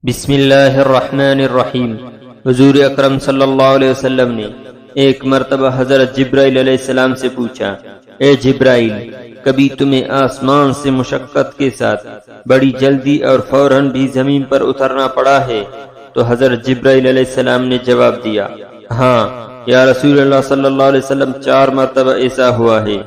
بسم اللہ الرحمن الرحیم۔ حضور اکرم صلی اللہ علیہ وسلم نے ایک مرتبہ حضرت جبرائیل علیہ السلام سے پوچھا، اے جبرائیل، کبھی تمہیں آسمان سے مشقت کے ساتھ بڑی جلدی اور فوراً بھی زمین پر اترنا پڑا ہے؟ تو حضرت جبرائیل علیہ السلام نے جواب دیا، ہاں یا رسول اللہ صلی اللہ علیہ وسلم، 4 مرتبہ ایسا ہوا ہے۔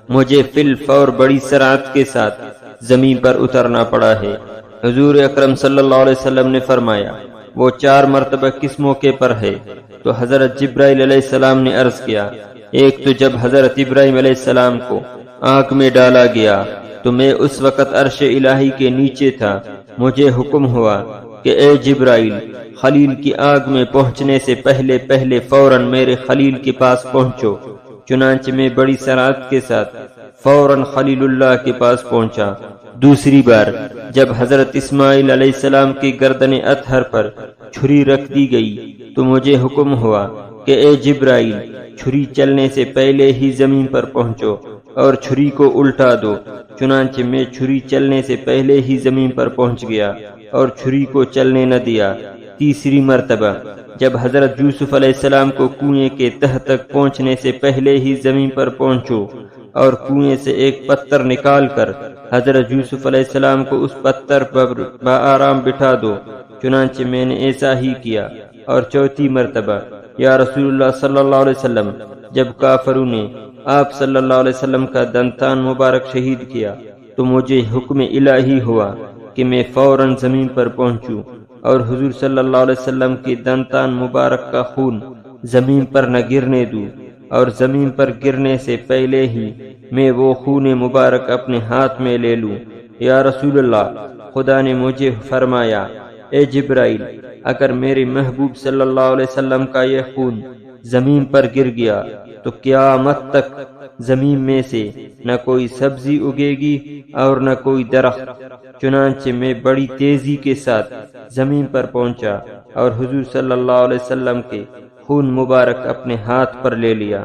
مجھے فی الفور بڑی سرعت کے ساتھ زمین پر اترنا پڑا ہے۔ حضور اکرم صلی اللہ علیہ وسلم نے فرمایا، وہ 4 مرتبہ کس موقع پر ہے؟ تو حضرت جبرائیل علیہ السلام نے عرض کیا، ایک تو جب حضرت ابراہیم علیہ السلام کو آگ میں ڈالا گیا تو میں اس وقت عرش الہی کے نیچے تھا، مجھے حکم ہوا کہ اے جبرائیل، خلیل کی آگ میں پہنچنے سے پہلے فوراً میرے خلیل کے پاس پہنچو۔ چنانچہ میں بڑی سرعت کے ساتھ فوراً خلیل اللہ کے پاس پہنچا۔ دوسری بار جب حضرت اسماعیل علیہ السلام کی گردن اطہر پر چھری رکھ دی گئی تو مجھے حکم ہوا کہ اے جبرائیل، چھری چلنے سے پہلے ہی زمین پر پہنچو اور چھری کو الٹا دو۔ چنانچہ میں چھری چلنے سے پہلے ہی زمین پر پہنچ گیا اور چھری کو چلنے نہ دیا۔ تیسری مرتبہ جب حضرت یوسف علیہ السلام کو کنویں کے تہ تک پہنچنے سے پہلے ہی زمین پر پہنچو اور کنویں سے ایک پتھر نکال کر حضرت یوسف علیہ السلام کو اس پتھر پر بآرام بٹھا دو۔ چنانچہ میں نے ایسا ہی کیا۔ اور چوتھی مرتبہ یا رسول اللہ صلی اللہ علیہ وسلم، جب کافروں نے آپ صلی اللہ علیہ وسلم کا دندان مبارک شہید کیا تو مجھے حکم الہی ہوا کہ میں فوراً زمین پر پہنچوں اور حضور صلی اللہ علیہ وسلم کے دندان مبارک کا خون زمین پر نہ گرنے دوں، اور زمین پر گرنے سے پہلے ہی میں وہ خون مبارک اپنے ہاتھ میں لے لوں۔ یا رسول اللہ، خدا نے مجھے فرمایا، اے جبرائیل، اگر میرے محبوب صلی اللہ علیہ وسلم کا یہ خون زمین پر گر گیا تو قیامت تک زمین میں سے نہ کوئی سبزی اگے گی اور نہ کوئی درخت۔ چنانچہ میں بڑی تیزی کے ساتھ زمین پر پہنچا اور حضور صلی اللہ علیہ وسلم کے خون مبارک اپنے ہاتھ پر لے لیا۔